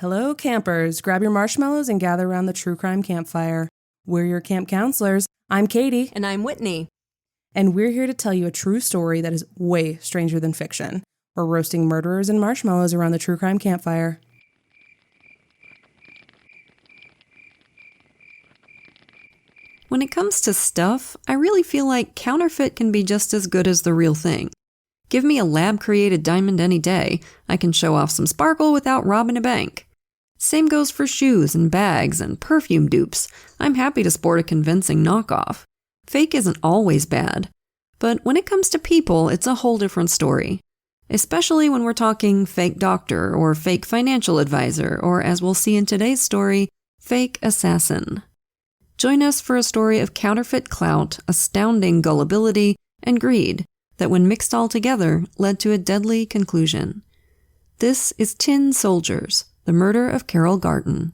Hello, campers. Grab your marshmallows and gather around the true crime campfire. We're your camp counselors. I'm Katie. And I'm Whitney. And we're here to tell you a true story that is way stranger than fiction. We're roasting murderers and marshmallows around the true crime campfire. When it comes to stuff, I really feel like counterfeit can be just as good as the real thing. Give me a lab-created diamond any day. I can show off some sparkle without robbing a bank. Same goes for shoes and bags and perfume dupes. I'm happy to sport a convincing knockoff. Fake isn't always bad. But when it comes to people, it's a whole different story. Especially when we're talking fake doctor or fake financial advisor, or as we'll see in today's story, fake assassin. Join us for a story of counterfeit clout, astounding gullibility, and greed that when mixed all together led to a deadly conclusion. This is Tin Soldiers, the murder of Carole Garton.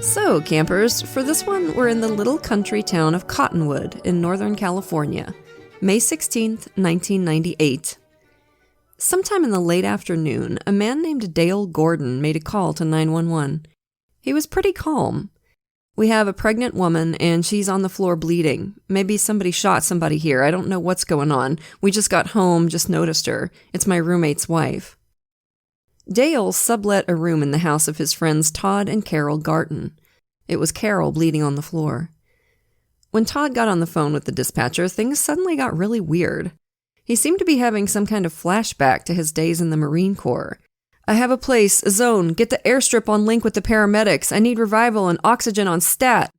So, campers, for this one, we're in the little country town of Cottonwood in Northern California. May 16th, 1998. Sometime in the late afternoon, a man named Dale Gordon made a call to 911. He was pretty calm. "We have a pregnant woman, and she's on the floor bleeding. Maybe somebody shot somebody here. I don't know what's going on. We just got home, just noticed her. It's my roommate's wife." Dale sublet a room in the house of his friends Todd and Carole Garton. It was Carole bleeding on the floor. When Todd got on the phone with the dispatcher, things suddenly got really weird. He seemed to be having some kind of flashback to his days in the Marine Corps. "I have a place, a zone. Get the airstrip on link with the paramedics. I need revival and oxygen on stat."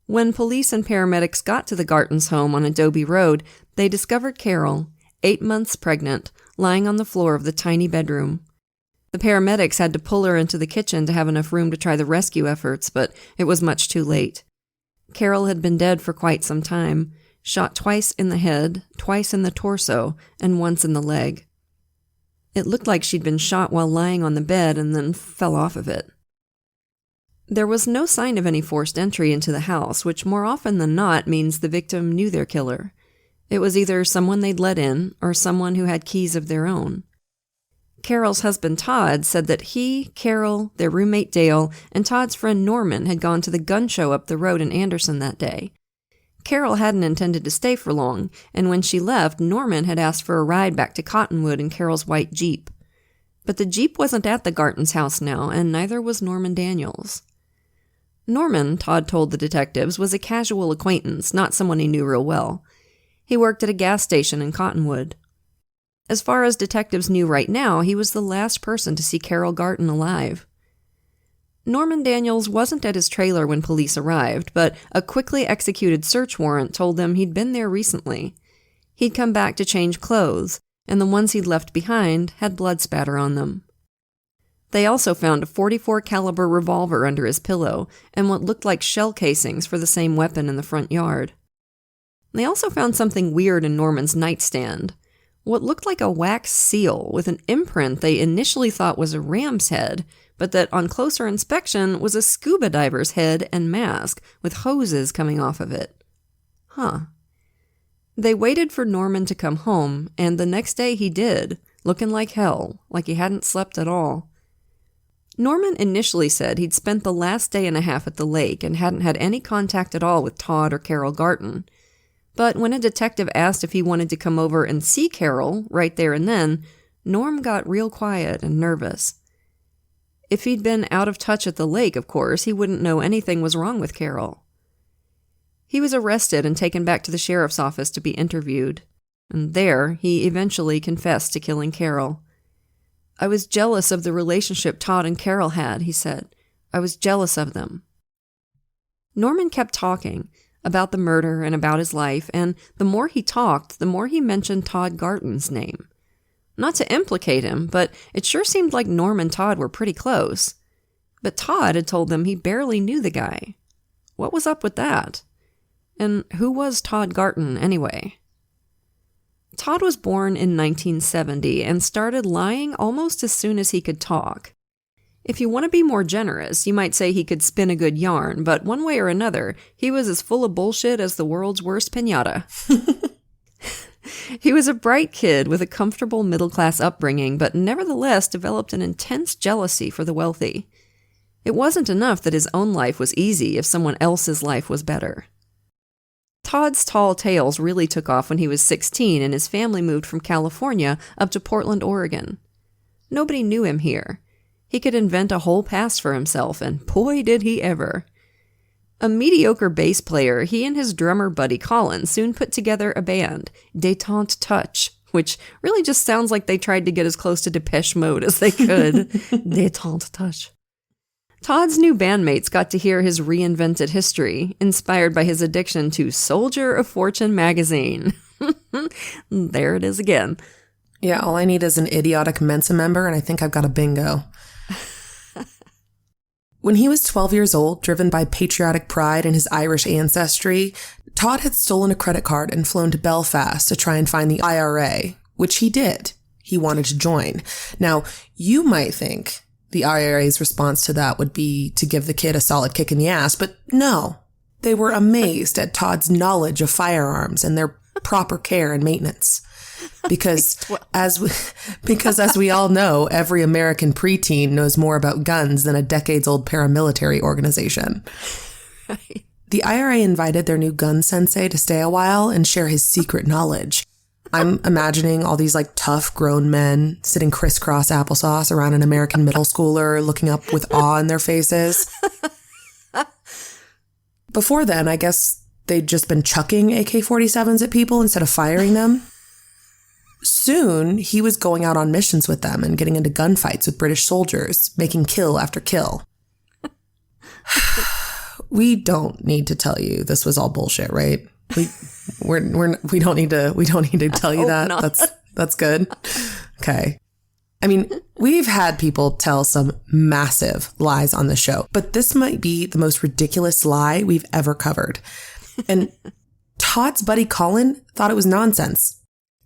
When police and paramedics got to the Gartons' home on Adobe Road, they discovered Carole, 8 months pregnant, lying on the floor of the tiny bedroom. The paramedics had to pull her into the kitchen to have enough room to try the rescue efforts, but it was much too late. Carole had been dead for quite some time, shot twice in the head, twice in the torso, and once in the leg. It looked like she'd been shot while lying on the bed and then fell off of it. There was no sign of any forced entry into the house, which more often than not means the victim knew their killer. It was either someone they'd let in or someone who had keys of their own. Carole's husband Todd said that he, Carole, their roommate Dale, and Todd's friend Norman had gone to the gun show up the road in Anderson that day. Carole hadn't intended to stay for long, and when she left, Norman had asked for a ride back to Cottonwood in Carole's white Jeep. But the Jeep wasn't at the Gartons' house now, and neither was Norman Daniels. Norman, Todd told the detectives, was a casual acquaintance, not someone he knew real well. He worked at a gas station in Cottonwood. As far as detectives knew right now, he was the last person to see Carole Garton alive. Norman Daniels wasn't at his trailer when police arrived, but a quickly executed search warrant told them he'd been there recently. He'd come back to change clothes, and the ones he'd left behind had blood spatter on them. They also found a .44 caliber revolver under his pillow and what looked like shell casings for the same weapon in the front yard. They also found something weird in Norman's nightstand. What looked like a wax seal with an imprint they initially thought was a ram's head, but that on closer inspection was a scuba diver's head and mask with hoses coming off of it. They waited for Norman to come home, and the next day he did, looking like hell, like he hadn't slept at all. Norman initially said he'd spent the last day and a half at the lake and hadn't had any contact at all with Todd or Carole Garton. But when a detective asked if he wanted to come over and see Carole right there and then, Norm got real quiet and nervous. If he'd been out of touch at the lake, of course, he wouldn't know anything was wrong with Carole. He was arrested and taken back to the sheriff's office to be interviewed. And there, he eventually confessed to killing Carole. "I was jealous of the relationship Todd and Carole had," he said. "I was jealous of them." Norman kept talking about the murder and about his life, and the more he talked, the more he mentioned Todd Garton's name. Not to implicate him, but it sure seemed like Norm and Todd were pretty close. But Todd had told them he barely knew the guy. What was up with that? And who was Todd Garton, anyway? Todd was born in 1970 and started lying almost as soon as he could talk. If you want to be more generous, you might say he could spin a good yarn, but one way or another, he was as full of bullshit as the world's worst piñata. He was a bright kid with a comfortable middle-class upbringing, but nevertheless developed an intense jealousy for the wealthy. It wasn't enough that his own life was easy if someone else's life was better. Todd's tall tales really took off when he was 16 and his family moved from California up to Portland, Oregon. Nobody knew him here. He could invent a whole past for himself, and boy did he ever. A mediocre bass player, he and his drummer buddy Colin soon put together a band, Détente Touch, which really just sounds like they tried to get as close to Depeche Mode as they could. Détente Touch. Todd's new bandmates got to hear his reinvented history, inspired by his addiction to Soldier of Fortune magazine. There it is again. Yeah, all I need is an idiotic Mensa member, and I think I've got a bingo. When he was 12 years old, driven by patriotic pride in his Irish ancestry, Todd had stolen a credit card and flown to Belfast to try and find the IRA, which he did. He wanted to join. Now, you might think the IRA's response to that would be to give the kid a solid kick in the ass, but no. They were amazed at Todd's knowledge of firearms and their proper care and maintenance. Because as we all know, every American preteen knows more about guns than a decades-old paramilitary organization. Right. The IRA invited their new gun sensei to stay a while and share his secret knowledge. I'm imagining all these tough grown men sitting crisscross applesauce around an American middle schooler looking up with awe in their faces. Before then, I guess they'd just been chucking AK-47s at people instead of firing them. Soon, he was going out on missions with them and getting into gunfights with British soldiers, making kill after kill. We don't need to tell you this was all bullshit, right? We don't need to tell you that. Not. That's good. Okay. I mean, we've had people tell some massive lies on the show, but this might be the most ridiculous lie we've ever covered. And Todd's buddy Colin thought it was nonsense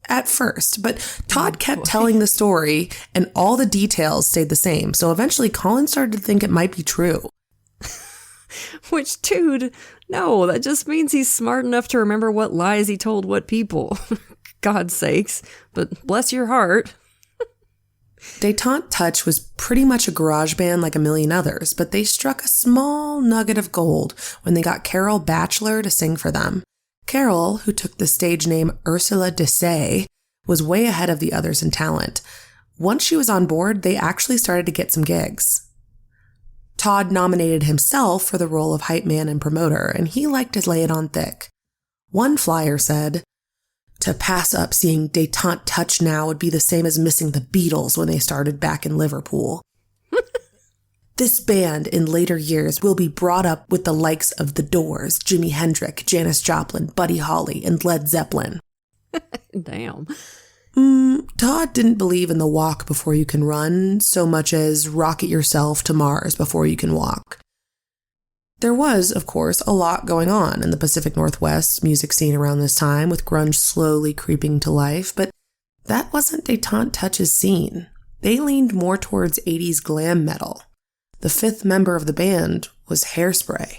at first, but Todd kept telling the story and all the details stayed the same. So eventually Colin started to think it might be true. Which, dude, no, that just means he's smart enough to remember what lies he told what people. God's sakes, but bless your heart. Détente Touch was pretty much a garage band like a million others, but they struck a small nugget of gold when they got Carole Batchelor to sing for them. Carole, who took the stage name Ursula de Say, was way ahead of the others in talent. Once she was on board, they actually started to get some gigs. Todd nominated himself for the role of hype man and promoter, and he liked to lay it on thick. One flyer said, "To pass up seeing Détente Touch now would be the same as missing the Beatles when they started back in Liverpool. This band in later years will be brought up with the likes of The Doors, Jimi Hendrix, Janis Joplin, Buddy Holly, and Led Zeppelin." Damn. Todd didn't believe in the walk before you can run so much as rocket yourself to Mars before you can walk. There was, of course, a lot going on in the Pacific Northwest music scene around this time, with grunge slowly creeping to life, but that wasn't Détente Touch's scene. They leaned more towards 80s glam metal. The fifth member of the band was Hairspray.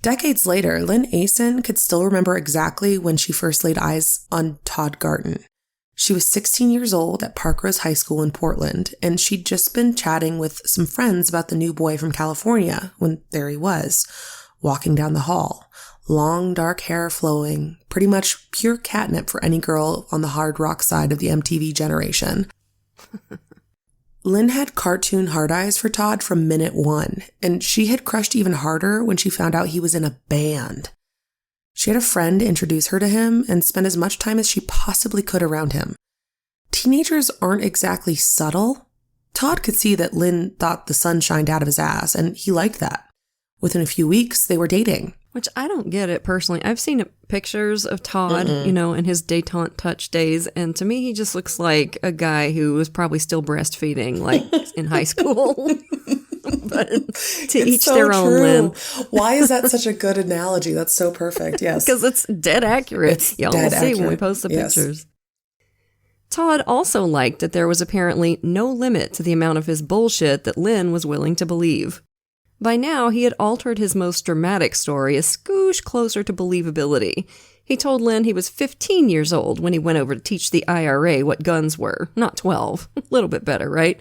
Decades later, Lynn Asen could still remember exactly when she first laid eyes on Todd Garton. She was 16 years old at Parkrose High School in Portland, and she'd just been chatting with some friends about the new boy from California when there he was, walking down the hall. Long, dark hair flowing, pretty much pure catnip for any girl on the hard rock side of the MTV generation. Lynn had cartoon hard eyes for Todd from minute one, and she had crushed even harder when she found out he was in a band. She had a friend introduce her to him and spent as much time as she possibly could around him. Teenagers aren't exactly subtle. Todd could see that Lynn thought the sun shined out of his ass, and he liked that. Within a few weeks, they were dating. Which I don't get it personally. I've seen pictures of Todd, in his Détente Touch days, and to me, he just looks like a guy who was probably still breastfeeding, in high school. But to each so their own, Lynn. Why is that such a good analogy? That's so perfect, yes. Because it's dead accurate. It's Y'all dead will see accurate. when we post the Yes. pictures. Todd also liked that there was apparently no limit to the amount of his bullshit that Lynn was willing to believe. By now, he had altered his most dramatic story a scoosh closer to believability. He told Lynn he was 15 years old when he went over to teach the IRA what guns were, not 12. A little bit better, right?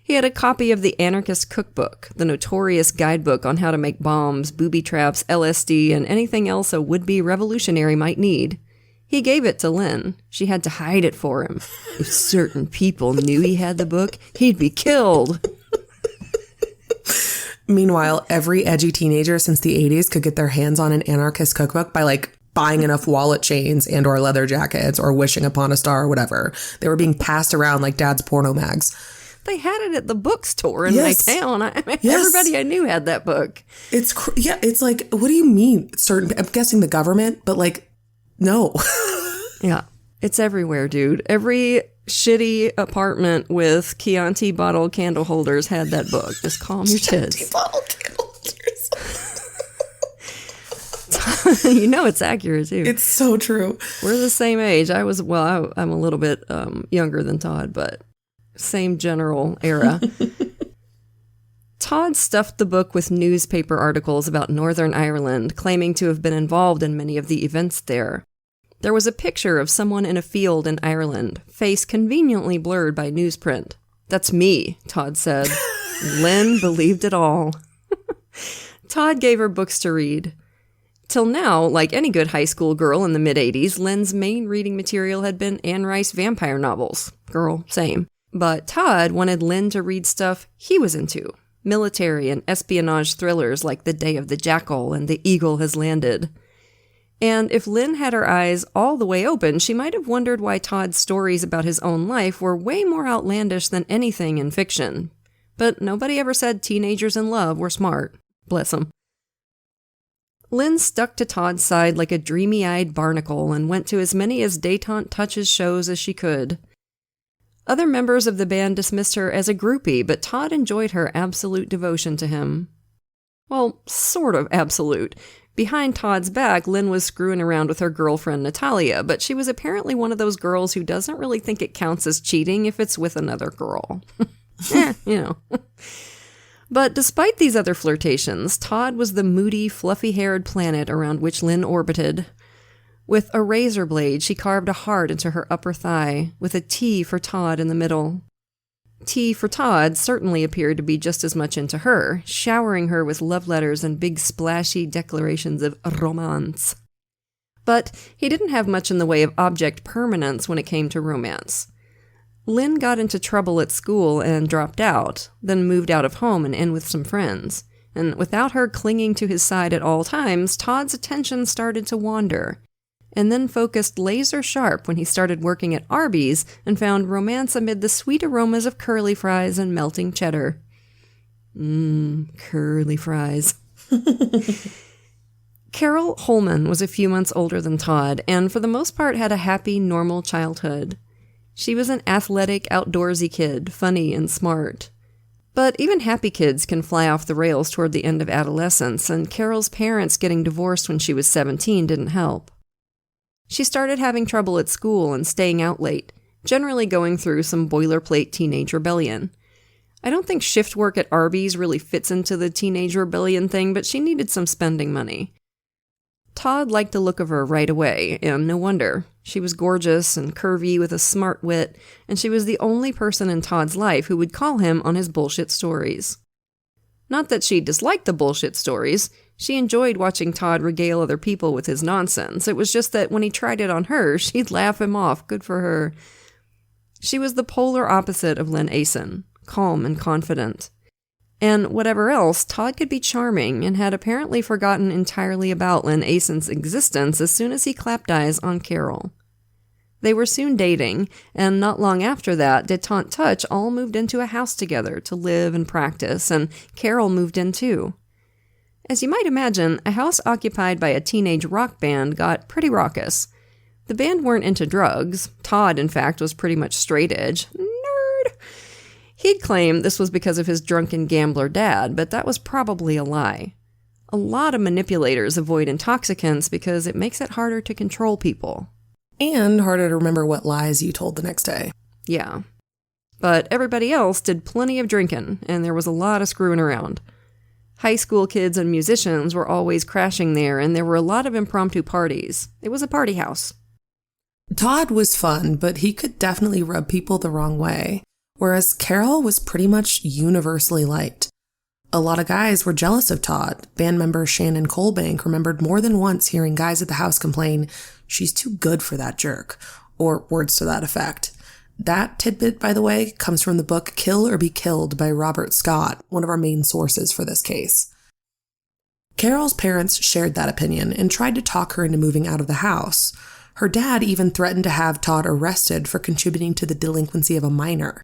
He had a copy of the Anarchist Cookbook, the notorious guidebook on how to make bombs, booby traps, LSD, and anything else a would-be revolutionary might need. He gave it to Lynn. She had to hide it for him. If certain people knew he had the book, he'd be killed. Meanwhile, every edgy teenager since the 80s could get their hands on an Anarchist Cookbook by, buying enough wallet chains and or leather jackets or wishing upon a star or whatever. They were being passed around like dad's porno mags. They had it at the bookstore in my town. Everybody I knew had that book. It's like, what do you mean? I'm guessing the government, but no. Yeah, it's everywhere, dude. Every shitty apartment with Chianti bottle candle holders had that book. Just calm your tits. Chianti bottle candle holders. You know it's accurate, too. It's so true. We're the same age. I'm a little bit younger than Todd, but same general era. Todd stuffed the book with newspaper articles about Northern Ireland, claiming to have been involved in many of the events there. There was a picture of someone in a field in Ireland, face conveniently blurred by newsprint. "That's me," Todd said. Lynn believed it all. Todd gave her books to read. Till now, like any good high school girl in the mid-'80s, Lynn's main reading material had been Anne Rice vampire novels. Girl, same. But Todd wanted Lynn to read stuff he was into. Military and espionage thrillers like The Day of the Jackal and The Eagle Has Landed. And if Lynn had her eyes all the way open, she might have wondered why Todd's stories about his own life were way more outlandish than anything in fiction. But nobody ever said teenagers in love were smart. Bless them. Lynn stuck to Todd's side like a dreamy-eyed barnacle and went to as many as Détente Touches shows as she could. Other members of the band dismissed her as a groupie, but Todd enjoyed her absolute devotion to him. Well, sort of absolute. Behind Todd's back, Lynn was screwing around with her girlfriend Natalia, but she was apparently one of those girls who doesn't really think it counts as cheating if it's with another girl. But despite these other flirtations, Todd was the moody, fluffy-haired planet around which Lynn orbited. With a razor blade, she carved a heart into her upper thigh, with a T for Todd in the middle. T for Todd certainly appeared to be just as much into her, showering her with love letters and big splashy declarations of romance. But he didn't have much in the way of object permanence when it came to romance. Lynn got into trouble at school and dropped out, then moved out of home and in with some friends. And without her clinging to his side at all times, Todd's attention started to wander, and then focused laser-sharp when he started working at Arby's and found romance amid the sweet aromas of curly fries and melting cheddar. Curly fries. Carole Holman was a few months older than Todd, and for the most part had a happy, normal childhood. She was an athletic, outdoorsy kid, funny and smart. But even happy kids can fly off the rails toward the end of adolescence, and Carole's parents getting divorced when she was 17 didn't help. She started having trouble at school and staying out late, generally going through some boilerplate teenage rebellion. I don't think shift work at Arby's really fits into the teenage rebellion thing, but she needed some spending money. Todd liked the look of her right away, and no wonder. She was gorgeous and curvy with a smart wit, and she was the only person in Todd's life who would call him on his bullshit stories. Not that she disliked the bullshit stories. She enjoyed watching Todd regale other people with his nonsense. It was just that when he tried it on her, she'd laugh him off. Good for her. She was the polar opposite of Lynn Asen, calm and confident. And whatever else, Todd could be charming and had apparently forgotten entirely about Lynn Asen's existence as soon as he clapped eyes on Carole. They were soon dating, and not long after that, Détente Touch all moved into a house together to live and practice, and Carole moved in too. As you might imagine, a house occupied by a teenage rock band got pretty raucous. The band weren't into drugs. Todd, in fact, was pretty much straight edge. Nerd! He'd claim this was because of his drunken gambler dad, but that was probably a lie. A lot of manipulators avoid intoxicants because it makes it harder to control people. And harder to remember what lies you told the next day. Yeah. But everybody else did plenty of drinking, and there was a lot of screwing around. High school kids and musicians were always crashing there, and there were a lot of impromptu parties. It was a party house. Todd was fun, but he could definitely rub people the wrong way, whereas Carole was pretty much universally liked. A lot of guys were jealous of Todd. Band member Shannon Colbank remembered more than once hearing guys at the house complain, "She's too good for that jerk," or words to that effect. That tidbit, by the way, comes from the book Kill or Be Killed by Robert Scott, one of our main sources for this case. Carole's parents shared that opinion and tried to talk her into moving out of the house. Her dad even threatened to have Todd arrested for contributing to the delinquency of a minor.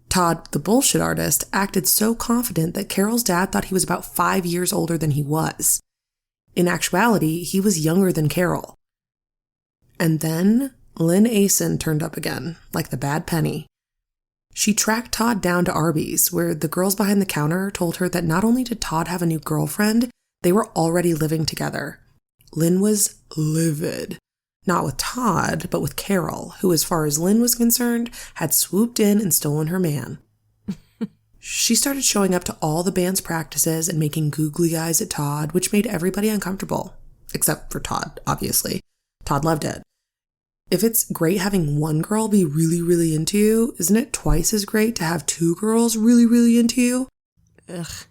Todd, the bullshit artist, acted so confident that Carole's dad thought he was about 5 years older than he was. In actuality, he was younger than Carole. And then Lynn Asen turned up again, like the bad penny. She tracked Todd down to Arby's, where the girls behind the counter told her that not only did Todd have a new girlfriend, they were already living together. Lynn was livid. Not with Todd, but with Carole, who, as far as Lynn was concerned, had swooped in and stolen her man. She started showing up to all the band's practices and making googly eyes at Todd, which made everybody uncomfortable. Except for Todd, obviously. Todd loved it. If it's great having one girl be really, really into you, isn't it twice as great to have two girls really, really into you? Ugh.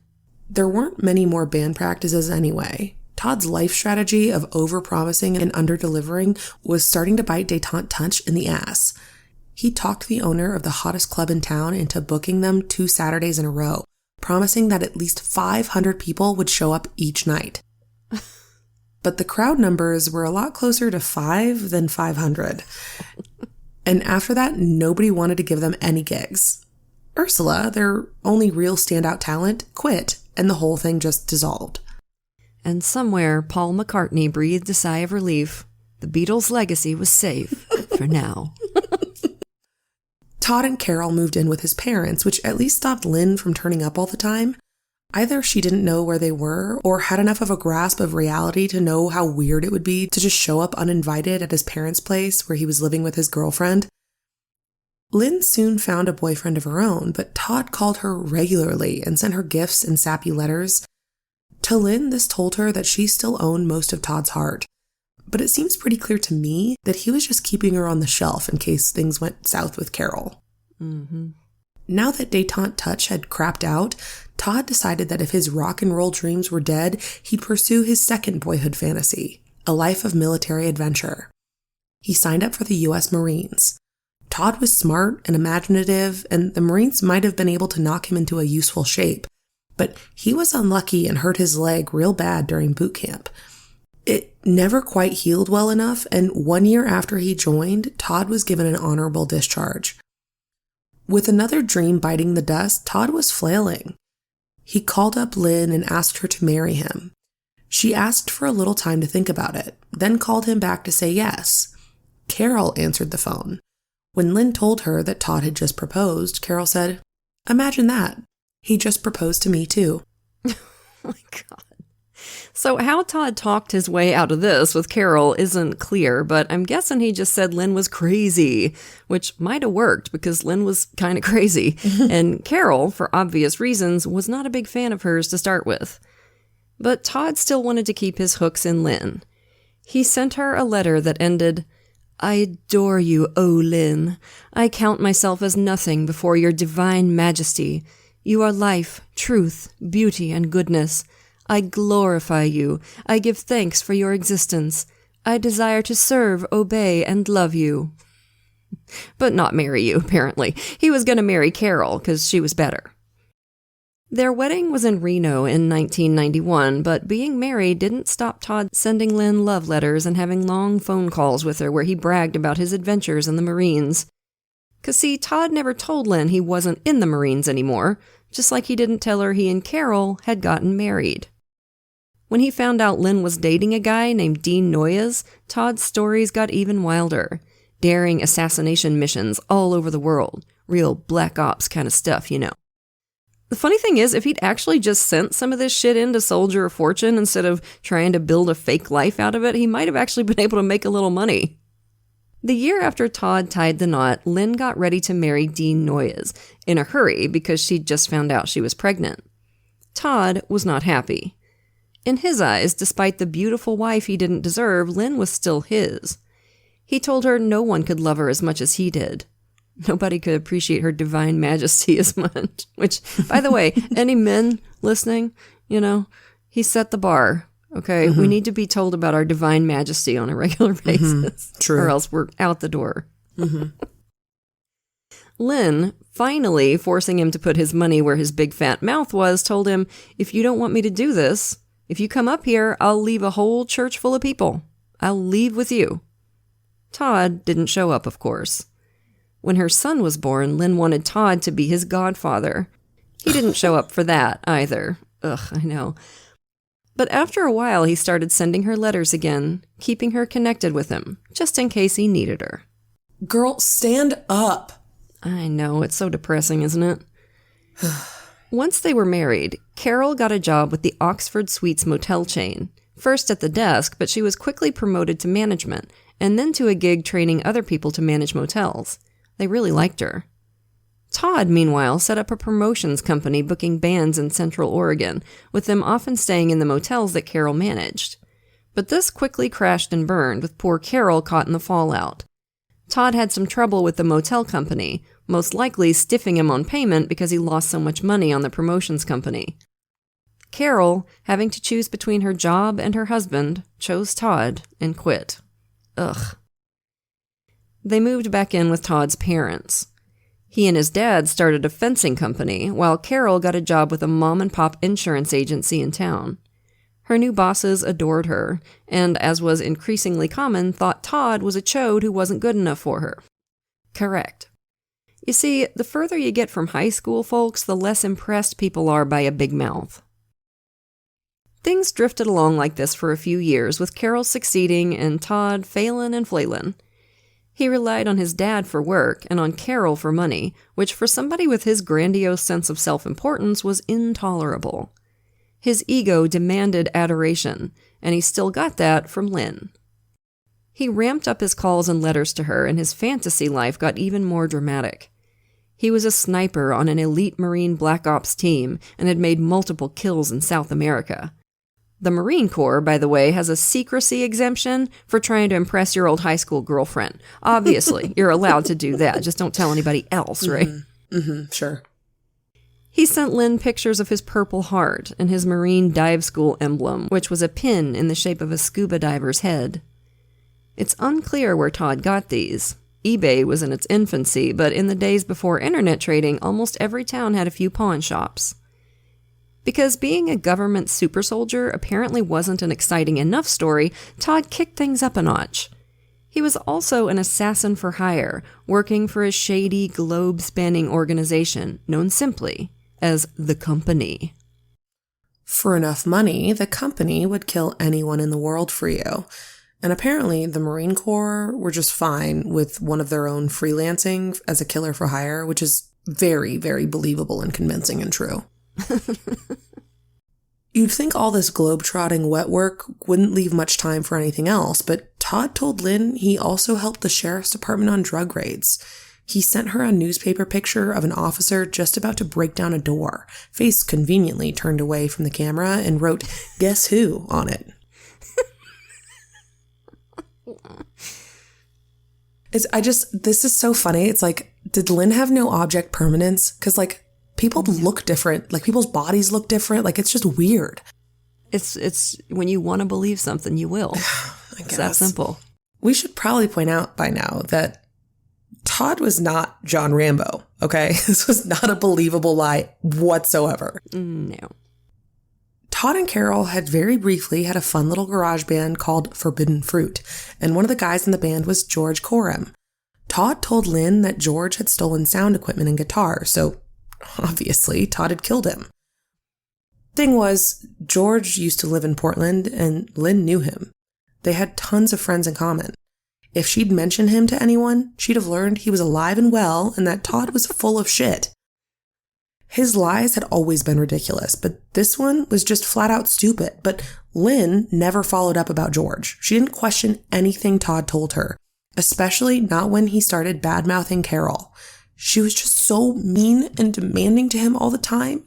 There weren't many more band practices anyway. Todd's life strategy of over-promising and under-delivering was starting to bite Détente Touch in the ass. He talked the owner of the hottest club in town into booking them 2 Saturdays in a row, promising that at least 500 people would show up each night. But the crowd numbers were a lot closer to 5 than 500. And after that, nobody wanted to give them any gigs. Ursula, their only real standout talent, quit, and the whole thing just dissolved. And somewhere, Paul McCartney breathed a sigh of relief. The Beatles' legacy was safe, for now. Todd and Carole moved in with his parents, which at least stopped Lynn from turning up all the time. Either she didn't know where they were, or had enough of a grasp of reality to know how weird it would be to just show up uninvited at his parents' place where he was living with his girlfriend. Lynn soon found a boyfriend of her own, but Todd called her regularly and sent her gifts and sappy letters. To Lynn, this told her that she still owned most of Todd's heart. But it seems pretty clear to me that he was just keeping her on the shelf in case things went south with Carole. Mm-hmm. Now that Détente Touch had crapped out, Todd decided that if his rock and roll dreams were dead, he'd pursue his second boyhood fantasy, a life of military adventure. He signed up for the U.S. Marines. Todd was smart and imaginative, and the Marines might have been able to knock him into a useful shape, but he was unlucky and hurt his leg real bad during boot camp. It never quite healed well enough, and 1 year after he joined, Todd was given an honorable discharge. With another dream biting the dust, Todd was flailing. He called up Lynn and asked her to marry him. She asked for a little time to think about it, then called him back to say yes. Carole answered the phone. When Lynn told her that Todd had just proposed, Carole said, "Imagine that. He just proposed to me too." Oh my God. So how Todd talked his way out of this with Carole isn't clear, but I'm guessing he just said Lynn was crazy, which might have worked because Lynn was kind of crazy. And Carole, for obvious reasons, was not a big fan of hers to start with. But Todd still wanted to keep his hooks in Lynn. He sent her a letter that ended, "I adore you, O Lynn. I count myself as nothing before your divine majesty. You are life, truth, beauty, and goodness. I glorify you. I give thanks for your existence. I desire to serve, obey, and love you." But not marry you, apparently. He was going to marry Carole because she was better. Their wedding was in Reno in 1991, but being married didn't stop Todd sending Lynn love letters and having long phone calls with her where he bragged about his adventures in the Marines. 'Cause see, Todd never told Lynn he wasn't in the Marines anymore, just like he didn't tell her he and Carole had gotten married. When he found out Lynn was dating a guy named Dean Noyes, Todd's stories got even wilder. Daring assassination missions all over the world. Real black ops kind of stuff, you know. The funny thing is, if he'd actually just sent some of this shit in to soldier a fortune instead of trying to build a fake life out of it, he might have actually been able to make a little money. The year after Todd tied the knot, Lynn got ready to marry Dean Noyes, in a hurry because she'd just found out she was pregnant. Todd was not happy. In his eyes, despite the beautiful wife he didn't deserve, Lynn was still his. He told her no one could love her as much as he did. Nobody could appreciate her divine majesty as much. Which, by the way, any men listening, he set the bar. Okay, we need to be told about our divine majesty on a regular basis. True. Or else we're out the door. Lynn, finally forcing him to put his money where his big fat mouth was, told him, if you don't want me to do this, if you come up here, I'll leave a whole church full of people. I'll leave with you. Todd didn't show up, of course. When her son was born, Lynn wanted Todd to be his godfather. He didn't show up for that either. Ugh, I know. But after a while, he started sending her letters again, keeping her connected with him, just in case he needed her. Girl, stand up. I know, it's so depressing, isn't it? Once they were married, Carole got a job with the Oxford Suites motel chain. First at the desk, but she was quickly promoted to management, and then to a gig training other people to manage motels. They really liked her. Todd, meanwhile, set up a promotions company booking bands in Central Oregon, with them often staying in the motels that Carole managed. But this quickly crashed and burned, with poor Carole caught in the fallout. Todd had some trouble with the motel company, most likely stiffing him on payment because he lost so much money on the promotions company. Carole, having to choose between her job and her husband, chose Todd and quit. Ugh. They moved back in with Todd's parents. He and his dad started a fencing company, while Carole got a job with a mom-and-pop insurance agency in town. Her new bosses adored her, and, as was increasingly common, thought Todd was a chode who wasn't good enough for her. Correct. You see, the further you get from high school, folks, the less impressed people are by a big mouth. Things drifted along like this for a few years, with Carole succeeding and Todd failin' and flailin'. He relied on his dad for work and on Carole for money, which for somebody with his grandiose sense of self-importance was intolerable. His ego demanded adoration, and he still got that from Lynn. He ramped up his calls and letters to her, and his fantasy life got even more dramatic. He was a sniper on an elite Marine Black Ops team and had made multiple kills in South America. The Marine Corps, by the way, has a secrecy exemption for trying to impress your old high school girlfriend. Obviously, you're allowed to do that. Just don't tell anybody else, right? Sure. He sent Lynn pictures of his Purple Heart and his Marine Dive School emblem, which was a pin in the shape of a scuba diver's head. It's unclear where Todd got these. eBay was in its infancy, but in the days before internet trading, almost every town had a few pawn shops. Because being a government super soldier apparently wasn't an exciting enough story, Todd kicked things up a notch. He was also an assassin for hire, working for a shady, globe-spanning organization known simply as the Company. For enough money, the Company would kill anyone in the world for you. And apparently the Marine Corps were just fine with one of their own freelancing as a killer for hire, which is very, very believable and convincing and true. You'd think all this globe-trotting wet work wouldn't leave much time for anything else, but Todd told Lynn he also helped the sheriff's department on drug raids. He sent her a newspaper picture of an officer just about to break down a door, face conveniently turned away from the camera, and wrote, "Guess who?" on it. This is so funny. It's like, did Lynn have no object permanence? Because, people look different. People's bodies look different. It's just weird. It's when you want to believe something, you will. It's that simple. We should probably point out by now that Todd was not John Rambo, okay? This was not a believable lie whatsoever. No. Todd and Carole had very briefly had a fun little garage band called Forbidden Fruit, and one of the guys in the band was George Coram. Todd told Lynn that George had stolen sound equipment and guitars, so obviously Todd had killed him. Thing was, George used to live in Portland, and Lynn knew him. They had tons of friends in common. If she'd mentioned him to anyone, she'd have learned he was alive and well and that Todd was full of shit. His lies had always been ridiculous, but this one was just flat out stupid. But Lynn never followed up about George. She didn't question anything Todd told her. especially not when he started bad-mouthing Carole. She was just so mean and demanding to him all the time.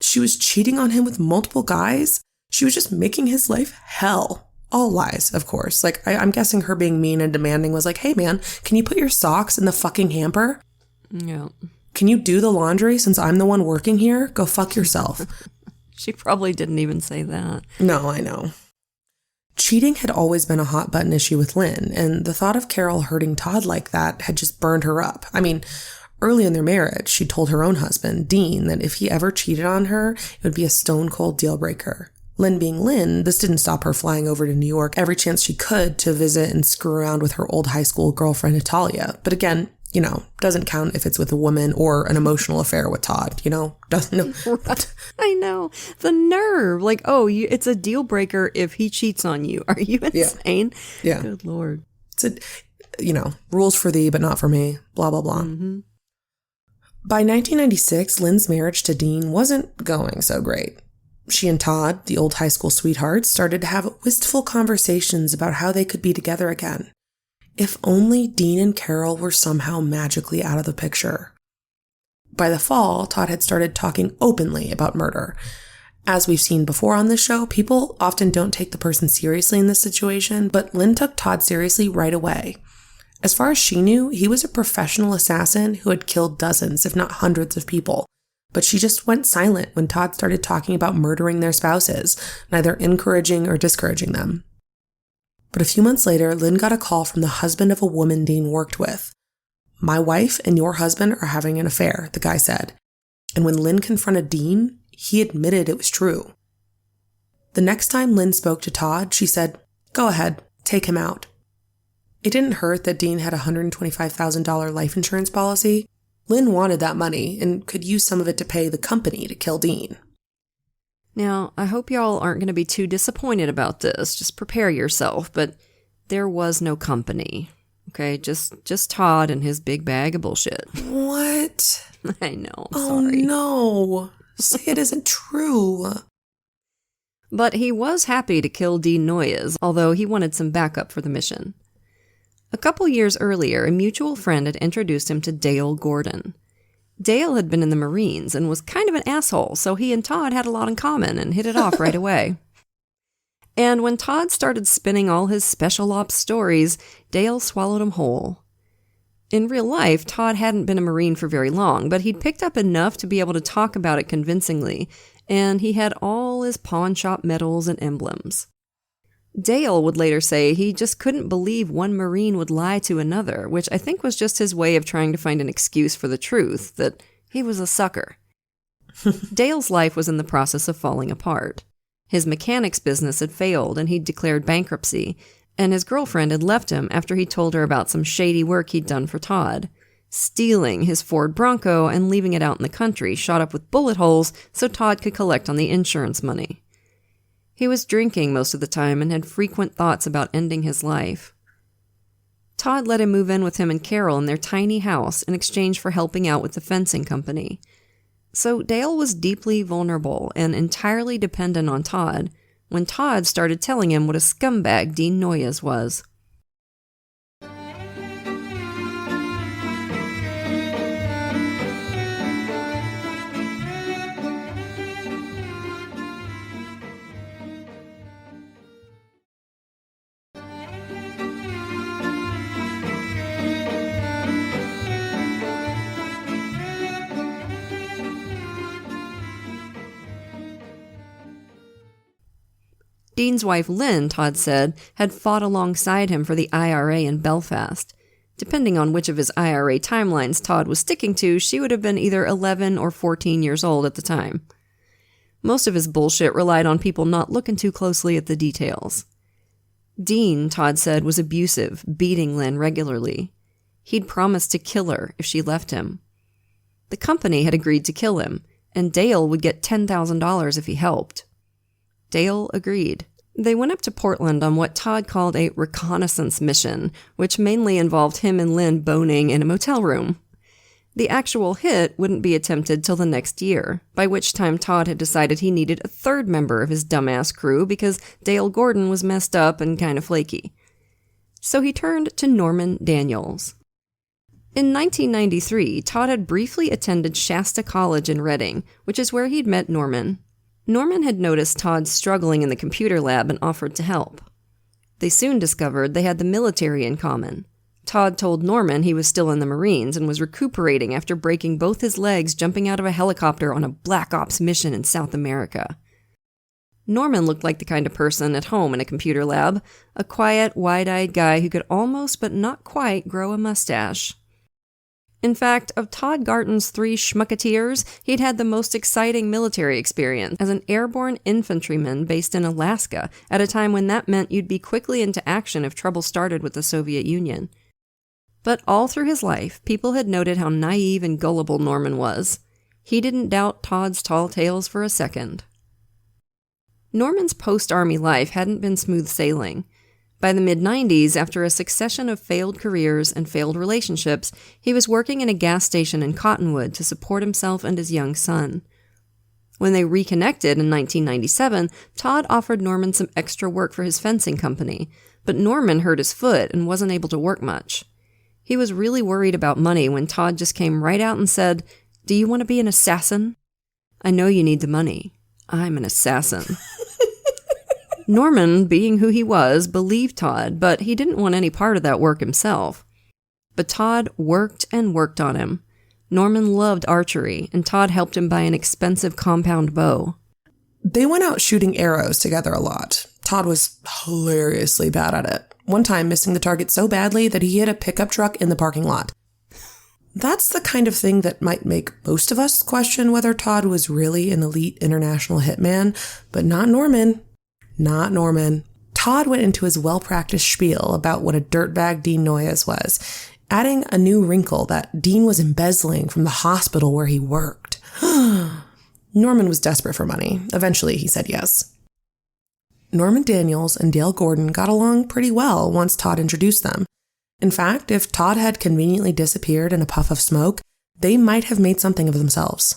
She was cheating on him with multiple guys. She was just making his life hell. All lies, of course. Like, I'm guessing her being mean and demanding was like, hey man, can you put your socks in the fucking hamper? Yeah. Can you do the laundry since I'm the one working here? Go fuck yourself. She probably didn't even say that. No, I know. Cheating had always been a hot button issue with Lynn, and the thought of Carole hurting Todd like that had just burned her up. I mean, early in their marriage, she told her own husband, Dean, that if he ever cheated on her, it would be a stone-cold deal breaker. Lynn being Lynn, this didn't stop her flying over to New York every chance she could to visit and screw around with her old high school girlfriend, Natalia. But again, doesn't count if it's with a woman or an emotional affair with Todd, doesn't. Right. I know. The nerve. Like, it's a deal breaker if he cheats on you. Are you insane? Yeah. Good Lord. It's rules for thee, but not for me. Blah, blah, blah. Mm-hmm. By 1996, Lynn's marriage to Dean wasn't going so great. She and Todd, the old high school sweethearts, started to have wistful conversations about how they could be together again. If only Dean and Carole were somehow magically out of the picture. By the fall, Todd had started talking openly about murder. As we've seen before on this show, people often don't take the person seriously in this situation, but Lynn took Todd seriously right away. As far as she knew, he was a professional assassin who had killed dozens, if not hundreds of people. But she just went silent when Todd started talking about murdering their spouses, neither encouraging or discouraging them. But a few months later, Lynn got a call from the husband of a woman Dean worked with. My wife and your husband are having an affair, the guy said. And when Lynn confronted Dean, he admitted it was true. The next time Lynn spoke to Todd, she said, go ahead, take him out. It didn't hurt that Dean had a $125,000 life insurance policy. Lynn wanted that money and could use some of it to pay the company to kill Dean. Now, I hope y'all aren't going to be too disappointed about this. Just prepare yourself, but there was no company. Okay, just Todd and his big bag of bullshit. What? I know, oh, sorry. No. Say it isn't true. But he was happy to kill Dean Noyes, although he wanted some backup for the mission. A couple years earlier, a mutual friend had introduced him to Dale Gordon. Dale had been in the Marines and was kind of an asshole, so he and Todd had a lot in common and hit it off right away. And when Todd started spinning all his special ops stories, Dale swallowed him whole. In real life, Todd hadn't been a Marine for very long, but he'd picked up enough to be able to talk about it convincingly, and he had all his pawn shop medals and emblems. Dale would later say he just couldn't believe one Marine would lie to another, which I think was just his way of trying to find an excuse for the truth, that he was a sucker. Dale's life was in the process of falling apart. His mechanics business had failed and he'd declared bankruptcy, and his girlfriend had left him after he told her about some shady work he'd done for Todd, stealing his Ford Bronco and leaving it out in the country, shot up with bullet holes so Todd could collect on the insurance money. He was drinking most of the time and had frequent thoughts about ending his life. Todd let him move in with him and Carole in their tiny house in exchange for helping out with the fencing company. So Dale was deeply vulnerable and entirely dependent on Todd when Todd started telling him what a scumbag Dean Noyes was. Dean's wife, Lynn, Todd said, had fought alongside him for the IRA in Belfast. Depending on which of his IRA timelines Todd was sticking to, she would have been either 11 or 14 years old at the time. Most of his bullshit relied on people not looking too closely at the details. Dean, Todd said, was abusive, beating Lynn regularly. He'd promised to kill her if she left him. The company had agreed to kill him, and Dale would get $10,000 if he helped. Dale agreed. They went up to Portland on what Todd called a reconnaissance mission, which mainly involved him and Lynn boning in a motel room. The actual hit wouldn't be attempted till the next year, by which time Todd had decided he needed a third member of his dumbass crew because Dale Gordon was messed up and kind of flaky. So he turned to Norman Daniels. In 1993, Todd had briefly attended Shasta College in Reading, which is where he'd met Norman. Norman had noticed Todd struggling in the computer lab and offered to help. They soon discovered they had the military in common. Todd told Norman he was still in the Marines and was recuperating after breaking both his legs jumping out of a helicopter on a Black Ops mission in South America. Norman looked like the kind of person at home in a computer lab, a quiet, wide-eyed guy who could almost but not quite grow a mustache. In fact, of Todd Garton's 3 schmucketeers, he'd had the most exciting military experience as an airborne infantryman based in Alaska at a time when that meant you'd be quickly into action if trouble started with the Soviet Union. But all through his life, people had noted how naive and gullible Norman was. He didn't doubt Todd's tall tales for a second. Norman's post-army life hadn't been smooth sailing. By the mid-90s, after a succession of failed careers and failed relationships, he was working in a gas station in Cottonwood to support himself and his young son. When they reconnected in 1997, Todd offered Norman some extra work for his fencing company, but Norman hurt his foot and wasn't able to work much. He was really worried about money when Todd just came right out and said, "Do you want to be an assassin? I know you need the money. I'm an assassin." Norman, being who he was, believed Todd, but he didn't want any part of that work himself. But Todd worked and worked on him. Norman loved archery, and Todd helped him buy an expensive compound bow. They went out shooting arrows together a lot. Todd was hilariously bad at it, one time missing the target so badly that he hit a pickup truck in the parking lot. That's the kind of thing that might make most of us question whether Todd was really an elite international hitman, but not Norman. Not Norman. Todd went into his well-practiced spiel about what a dirtbag Dean Noyes was, adding a new wrinkle that Dean was embezzling from the hospital where he worked. Norman was desperate for money. Eventually, he said yes. Norman Daniels and Dale Gordon got along pretty well once Todd introduced them. In fact, if Todd had conveniently disappeared in a puff of smoke, they might have made something of themselves.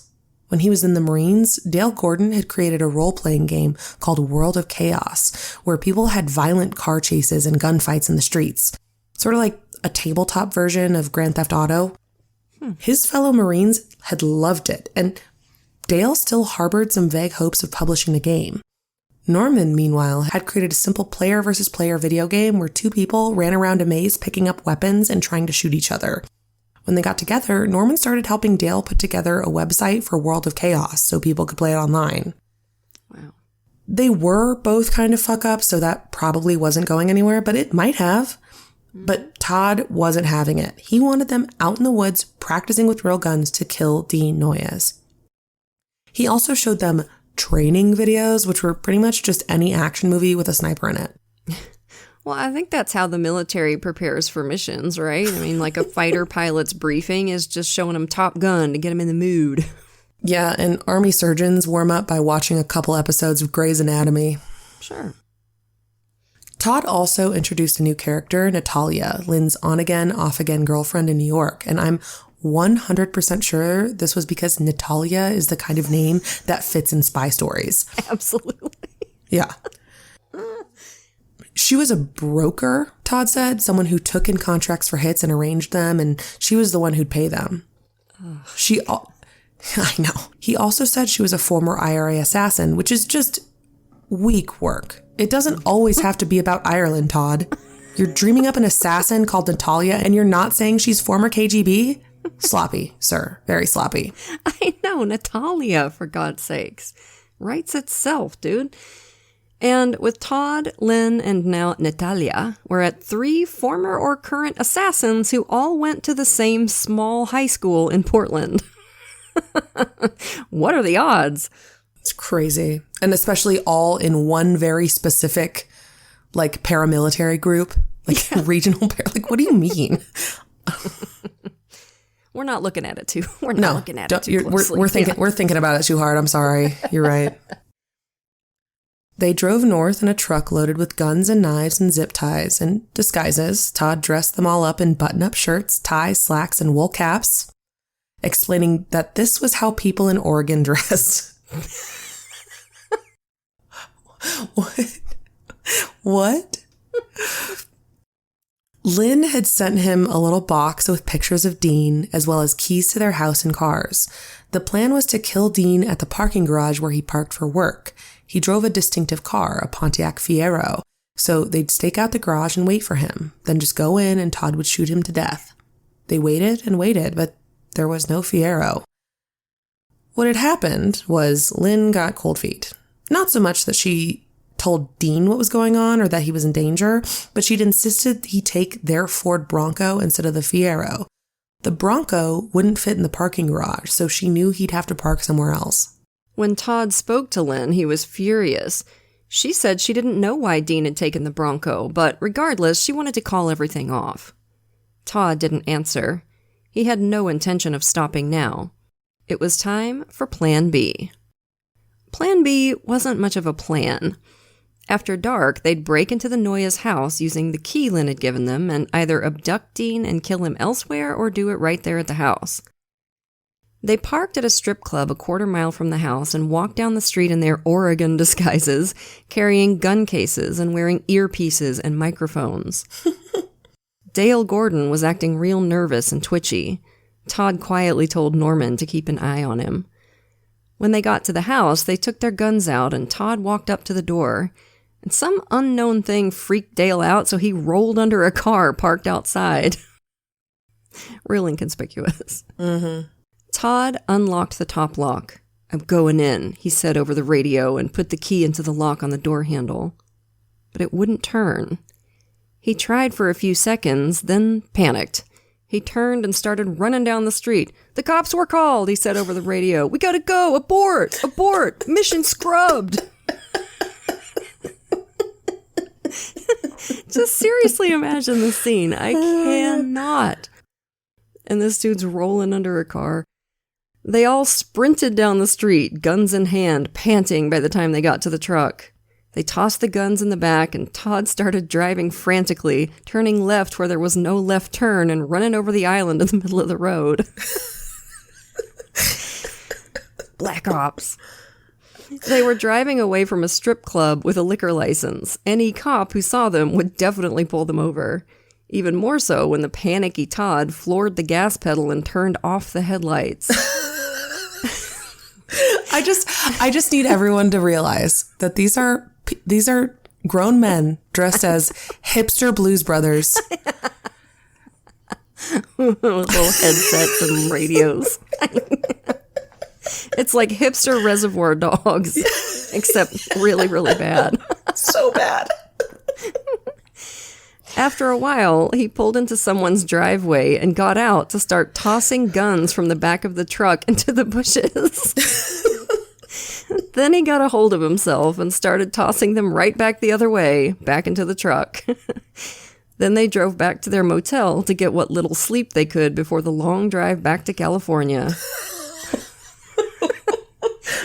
When he was in the Marines, Dale Gordon had created a role-playing game called World of Chaos, where people had violent car chases and gunfights in the streets. Sort of like a tabletop version of Grand Theft Auto. His fellow Marines had loved it, and Dale still harbored some vague hopes of publishing the game. Norman, meanwhile, had created a simple player versus player video game where 2 people ran around a maze picking up weapons and trying to shoot each other. When they got together, Norman started helping Dale put together a website for World of Chaos so people could play it online. Wow. They were both kind of fuck-ups, so that probably wasn't going anywhere, but it might have. But Todd wasn't having it. He wanted them out in the woods practicing with real guns to kill Dean Noyes. He also showed them training videos, which were pretty much just any action movie with a sniper in it. Well, I think that's how the military prepares for missions, right? I mean, like a fighter pilot's briefing is just showing them Top Gun to get them in the mood. Yeah, and Army surgeons warm up by watching a couple episodes of Grey's Anatomy. Sure. Todd also introduced a new character, Natalia, Lynn's on-again, off-again girlfriend in New York, and I'm 100% sure this was because Natalia is the kind of name that fits in spy stories. Absolutely. Yeah. She was a broker, Todd said, someone who took in contracts for hits and arranged them, and she was the one who'd pay them. I know. He also said she was a former IRA assassin, which is just weak work. It doesn't always have to be about Ireland, Todd. You're dreaming up an assassin called Natalia, and you're not saying she's former KGB? Sloppy, sir. Very sloppy. I know, Natalia, for God's sakes. Writes itself, dude. And with Todd, Lynn, and now Natalia, we're at 3 former or current assassins who all went to the same small high school in Portland. What are the odds? It's crazy. And especially all in one very specific, like, paramilitary group. Like, regional like, what do you mean? We're not looking at it too. We're not looking at it too closely. We're thinking about it too hard. I'm sorry. You're right. They drove north in a truck loaded with guns and knives and zip ties and disguises. Todd dressed them all up in button-up shirts, ties, slacks, and wool caps, explaining that this was how people in Oregon dressed. What? Lynn had sent him a little box with pictures of Dean, as well as keys to their house and cars. The plan was to kill Dean at the parking garage where he parked for work. He drove a distinctive car, a Pontiac Fiero, so they'd stake out the garage and wait for him, then just go in and Todd would shoot him to death. They waited and waited, but there was no Fiero. What had happened was Lynn got cold feet. Not so much that she told Dean what was going on or that he was in danger, but she'd insisted he take their Ford Bronco instead of the Fiero. The Bronco wouldn't fit in the parking garage, so she knew he'd have to park somewhere else. When Todd spoke to Lynn, he was furious. She said she didn't know why Dean had taken the Bronco, but regardless, she wanted to call everything off. Todd didn't answer. He had no intention of stopping now. It was time for Plan B. Plan B wasn't much of a plan. After dark, they'd break into the Noyes' house using the key Lynn had given them and either abduct Dean and kill him elsewhere or do it right there at the house. They parked at a strip club a quarter mile from the house and walked down the street in their Oregon disguises, carrying gun cases and wearing earpieces and microphones. Dale Gordon was acting real nervous and twitchy. Todd quietly told Norman to keep an eye on him. When they got to the house, they took their guns out and Todd walked up to the door. And some unknown thing freaked Dale out, so he rolled under a car parked outside. Real inconspicuous. Mm-hmm. Todd unlocked the top lock. "I'm going in," he said over the radio and put the key into the lock on the door handle. But it wouldn't turn. He tried for a few seconds, then panicked. He turned and started running down the street. "The cops were called," he said over the radio. "We gotta go! Abort! Abort! Mission scrubbed!" Just seriously imagine the scene. I cannot. And this dude's rolling under a car. They all sprinted down the street, guns in hand, panting by the time they got to the truck. They tossed the guns in the back, and Todd started driving frantically, turning left where there was no left turn and running over the island in the middle of the road. Black ops. They were driving away from a strip club with a liquor license. Any cop who saw them would definitely pull them over. Even more so when the panicky Todd floored the gas pedal and turned off the headlights. I just need everyone to realize that these are grown men dressed as hipster Blues Brothers. With little headsets and radios. It's like hipster Reservoir Dogs, except really, really bad. So bad. After a while, he pulled into someone's driveway and got out to start tossing guns from the back of the truck into the bushes. Then he got a hold of himself and started tossing them right back the other way, back into the truck. Then they drove back to their motel to get what little sleep they could before the long drive back to California.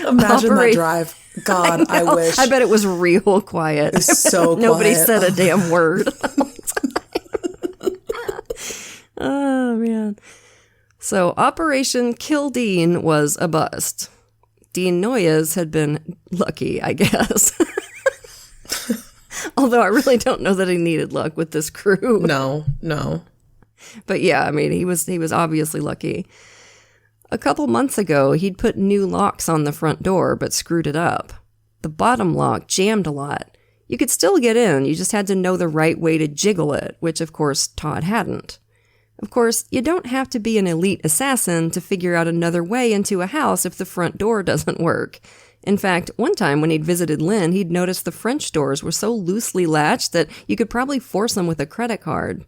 Imagine that drive. God, I wish. I bet it was real quiet. It's so quiet. Nobody said a damn word. Oh, man. So Operation Kill Dean was a bust. Dean Noyes had been lucky, I guess. Although I really don't know that he needed luck with this crew. No. But yeah, I mean, he was obviously lucky. A couple months ago, he'd put new locks on the front door, but screwed it up. The bottom lock jammed a lot. You could still get in, you just had to know the right way to jiggle it, which of course Todd hadn't. Of course, you don't have to be an elite assassin to figure out another way into a house if the front door doesn't work. In fact, one time when he'd visited Lynn, he'd noticed the French doors were so loosely latched that you could probably force them with a credit card.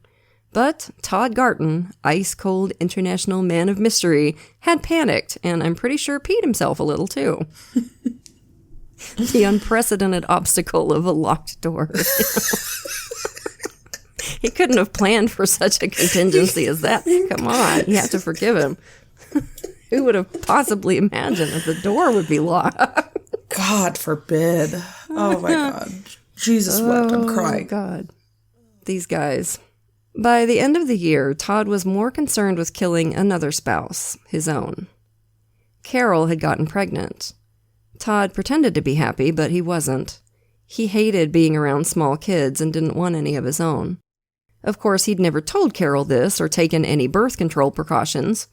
But Todd Garton, ice-cold international man of mystery, had panicked, and I'm pretty sure peed himself a little, too. The unprecedented obstacle of a locked door. He couldn't have planned for such a contingency as that. Come on, you have to forgive him. Who would have possibly imagined that the door would be locked? God forbid. Oh, my God. Jesus wept. I'm crying. Oh, God. These guys. By the end of the year, Todd was more concerned with killing another spouse, his own. Carole had gotten pregnant. Todd pretended to be happy, but he wasn't. He hated being around small kids and didn't want any of his own. Of course, he'd never told Carole this or taken any birth control precautions.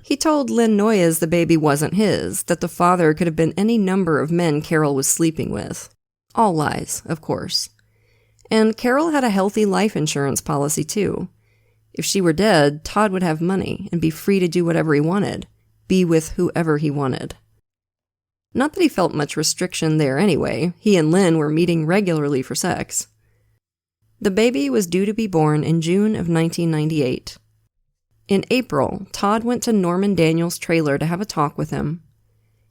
He told Lynn Noyes the baby wasn't his, that the father could have been any number of men Carole was sleeping with. All lies, of course. And Carole had a healthy life insurance policy, too. If she were dead, Todd would have money and be free to do whatever he wanted, be with whoever he wanted. Not that he felt much restriction there anyway. He and Lynn were meeting regularly for sex. The baby was due to be born in June of 1998. In April, Todd went to Norman Daniels' trailer to have a talk with him.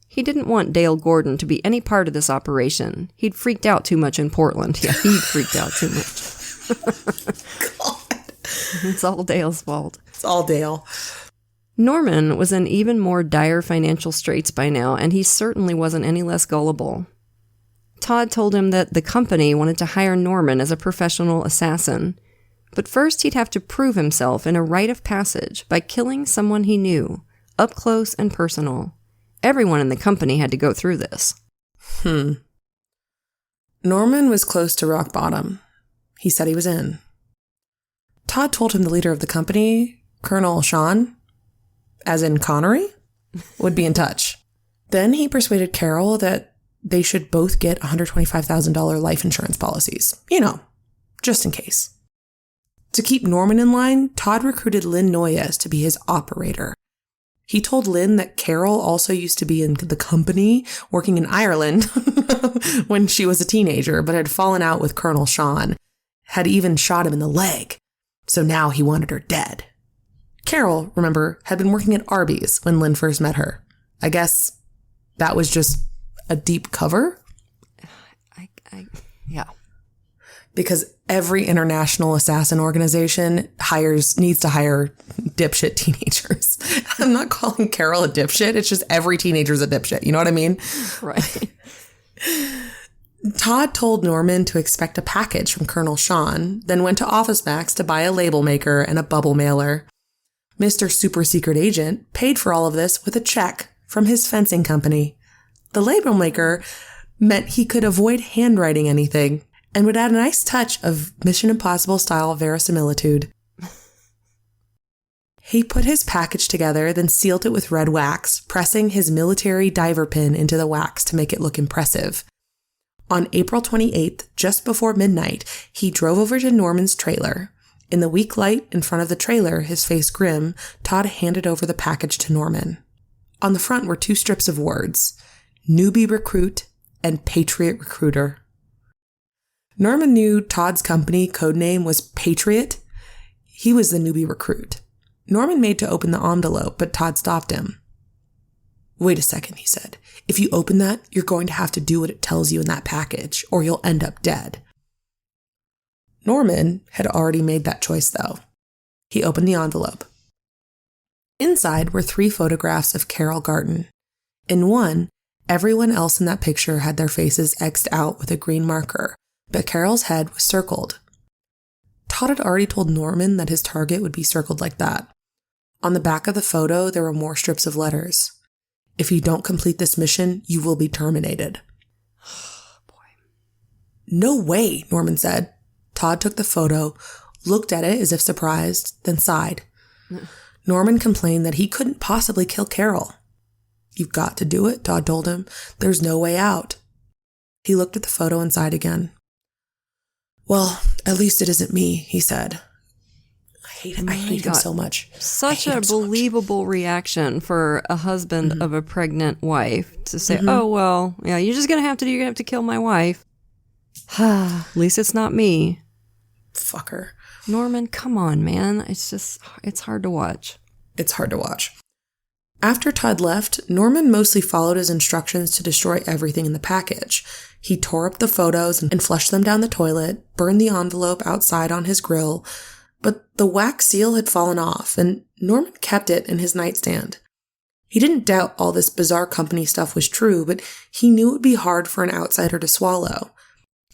He didn't want Dale Gordon to be any part of this operation. He'd freaked out too much in Portland. Yeah, he'd freaked out too much. God. It's all Dale's fault. It's all Dale. Norman was in even more dire financial straits by now, and he certainly wasn't any less gullible. Todd told him that the company wanted to hire Norman as a professional assassin, but first he'd have to prove himself in a rite of passage by killing someone he knew, up close and personal. Everyone in the company had to go through this. Norman was close to rock bottom. He said he was in. Todd told him the leader of the company, Colonel Sean, as in Connery, would be in touch. Then he persuaded Carole that they should both get $125,000 life insurance policies. You know, just in case. To keep Norman in line, Todd recruited Lynn Noyes to be his operator. He told Lynn that Carole also used to be in the company, working in Ireland when she was a teenager, but had fallen out with Colonel Sean, had even shot him in the leg. So now he wanted her dead. Carole, remember, had been working at Arby's when Lynn first met her. I guess that was just a deep cover? Yeah. Because every international assassin organization needs to hire dipshit teenagers. I'm not calling Carole a dipshit. It's just every teenager's a dipshit. You know what I mean? Right. Todd told Norman to expect a package from Colonel Sean, then went to Office Max to buy a label maker and a bubble mailer. Mr. Super Secret Agent paid for all of this with a check from his fencing company. The label maker meant he could avoid handwriting anything and would add a nice touch of Mission Impossible style verisimilitude. He put his package together, then sealed it with red wax, pressing his military diver pin into the wax to make it look impressive. On April 28th, just before midnight, he drove over to Norman's trailer. In the weak light in front of the trailer, his face grim, Todd handed over the package to Norman. On the front were 2 strips of words, newbie recruit and patriot recruiter. Norman knew Todd's company codename was Patriot. He was the newbie recruit. Norman made to open the envelope, but Todd stopped him. Wait a second, he said. If you open that, you're going to have to do what it tells you in that package, or you'll end up dead. Norman had already made that choice, though. He opened the envelope. Inside were 3 photographs of Carole Garton. In one, everyone else in that picture had their faces X'd out with a green marker, but Carole's head was circled. Todd had already told Norman that his target would be circled like that. On the back of the photo, there were more strips of letters. If you don't complete this mission, you will be terminated. Boy. No way, Norman said. Todd took the photo, looked at it as if surprised, then sighed. Norman complained that he couldn't possibly kill Carole. You've got to do it, Todd told him. There's no way out. He looked at the photo and sighed again. Well, at least it isn't me, he said. I hate him. I hate him so much. Such a believable reaction for a husband of a pregnant wife to say, oh, well, yeah, you're going to have to kill my wife. At least it's not me. Fucker. Norman, come on, man. It's hard to watch. It's hard to watch. After Todd left, Norman mostly followed his instructions to destroy everything in the package. He tore up the photos and flushed them down the toilet, burned the envelope outside on his grill, but the wax seal had fallen off, and Norman kept it in his nightstand. He didn't doubt all this bizarre company stuff was true, but he knew it would be hard for an outsider to swallow.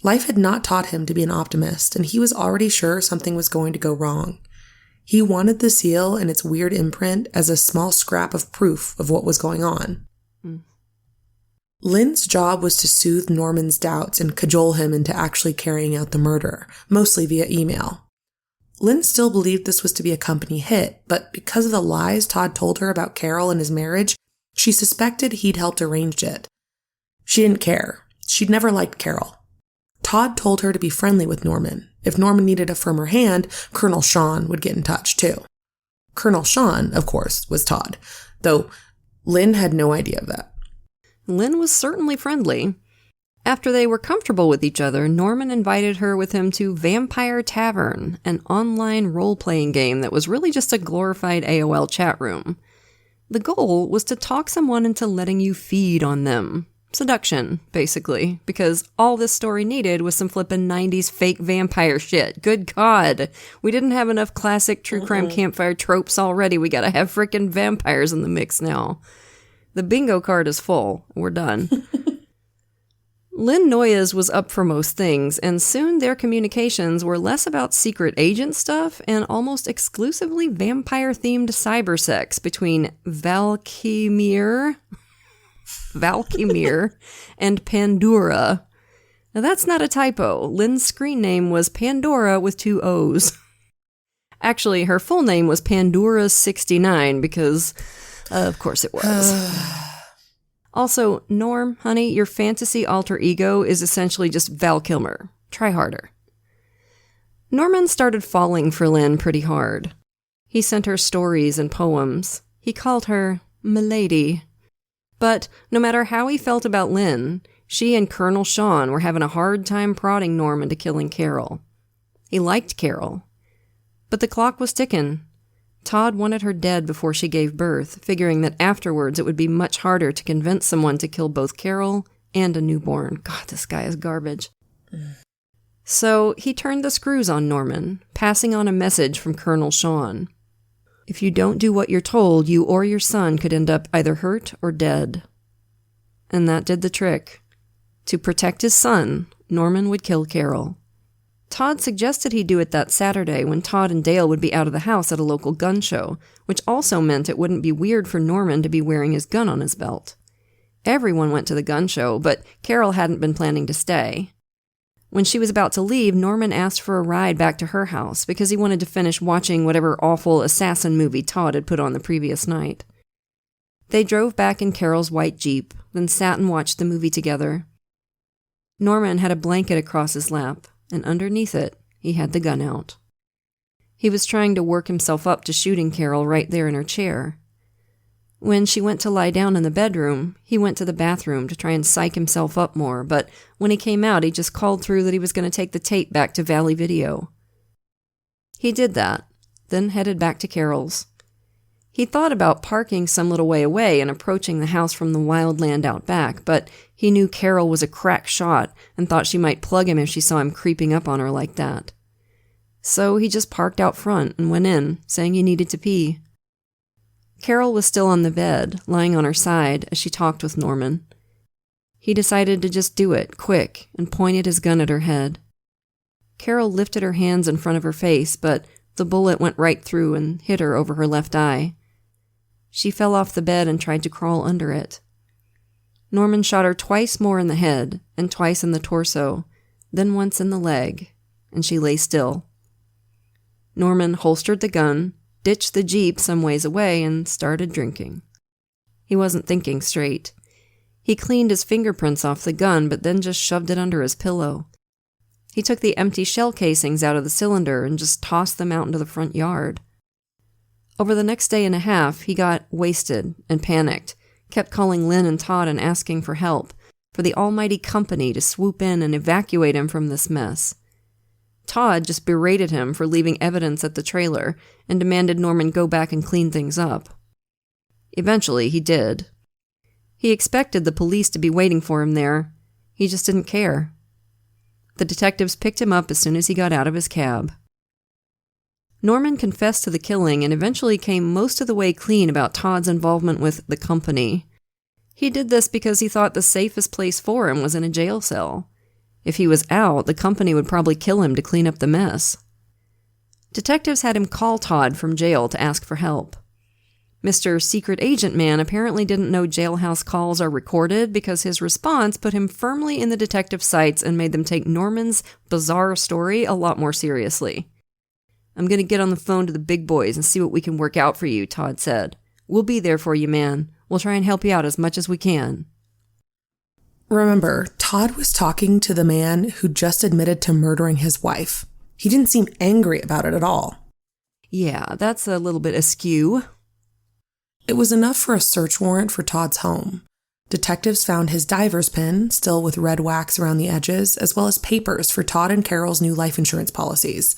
Life had not taught him to be an optimist, and he was already sure something was going to go wrong. He wanted the seal and its weird imprint as a small scrap of proof of what was going on. Lynn's job was to soothe Norman's doubts and cajole him into actually carrying out the murder, mostly via email. Lynn still believed this was to be a company hit, but because of the lies Todd told her about Carole and his marriage, she suspected he'd helped arrange it. She didn't care. She'd never liked Carole. Todd told her to be friendly with Norman. If Norman needed a firmer hand, Colonel Sean would get in touch too. Colonel Sean, of course, was Todd, though Lynn had no idea of that. Lynn was certainly friendly. After they were comfortable with each other, Norman invited her with him to Vampire Tavern, an online role-playing game that was really just a glorified AOL chat room. The goal was to talk someone into letting you feed on them. Seduction, basically, because all this story needed was some flippin' 90s fake vampire shit. Good God. We didn't have enough classic true crime campfire tropes already. We gotta have frickin' vampires in the mix now. The bingo card is full. We're done. Lynn Noyes was up for most things, and soon their communications were less about secret agent stuff and almost exclusively vampire-themed cybersex between Valkymir and Pandora. Now that's not a typo. Lynn's screen name was Pandora with 2 O's. Actually, her full name was Pandora69 because, of course it was. Also, Norm, honey, your fantasy alter ego is essentially just Val Kilmer. Try harder. Norman started falling for Lynn pretty hard. He sent her stories and poems. He called her Milady. But no matter how he felt about Lynn, she and Colonel Sean were having a hard time prodding Norman to killing Carole. He liked Carole. But the clock was ticking. Todd wanted her dead before she gave birth, figuring that afterwards it would be much harder to convince someone to kill both Carole and a newborn. God, this guy is garbage. So he turned the screws on Norman, passing on a message from Colonel Sean. If you don't do what you're told, you or your son could end up either hurt or dead. And that did the trick. To protect his son, Norman would kill Carole. Todd suggested he do it that Saturday when Todd and Dale would be out of the house at a local gun show, which also meant it wouldn't be weird for Norman to be wearing his gun on his belt. Everyone went to the gun show, but Carole hadn't been planning to stay. When she was about to leave, Norman asked for a ride back to her house because he wanted to finish watching whatever awful assassin movie Todd had put on the previous night. They drove back in Carole's white Jeep, then sat and watched the movie together. Norman had a blanket across his lap, and underneath it, he had the gun out. He was trying to work himself up to shooting Carole right there in her chair. When she went to lie down in the bedroom, he went to the bathroom to try and psych himself up more, but when he came out, he just called through that he was going to take the tape back to Valley Video. He did that, then headed back to Carole's. He thought about parking some little way away and approaching the house from the wild land out back, but he knew Carole was a crack shot and thought she might plug him if she saw him creeping up on her like that. So he just parked out front and went in, saying he needed to pee. Carole was still on the bed, lying on her side as she talked with Norman. He decided to just do it, quick, and pointed his gun at her head. Carole lifted her hands in front of her face, but the bullet went right through and hit her over her left eye. She fell off the bed and tried to crawl under it. Norman shot her twice more in the head and twice in the torso, then once in the leg, and she lay still. Norman holstered the gun, ditched the Jeep some ways away, and started drinking. He wasn't thinking straight. He cleaned his fingerprints off the gun, but then just shoved it under his pillow. He took the empty shell casings out of the cylinder and just tossed them out into the front yard. Over the next day and a half, he got wasted and panicked, kept calling Lynn and Todd and asking for help, for the almighty company to swoop in and evacuate him from this mess. Todd just berated him for leaving evidence at the trailer and demanded Norman go back and clean things up. Eventually, he did. He expected the police to be waiting for him there. He just didn't care. The detectives picked him up as soon as he got out of his cab. Norman confessed to the killing and eventually came most of the way clean about Todd's involvement with the company. He did this because he thought the safest place for him was in a jail cell. If he was out, the company would probably kill him to clean up the mess. Detectives had him call Todd from jail to ask for help. Mr. Secret Agent Man apparently didn't know jailhouse calls are recorded because his response put him firmly in the detective's sights and made them take Norman's bizarre story a lot more seriously. I'm going to get on the phone to the big boys and see what we can work out for you, Todd said. We'll be there for you, man. We'll try and help you out as much as we can. Remember, Todd was talking to the man who just admitted to murdering his wife. He didn't seem angry about it at all. Yeah, that's a little bit askew. It was enough for a search warrant for Todd's home. Detectives found his diver's pin, still with red wax around the edges, as well as papers for Todd and Carole's new life insurance policies.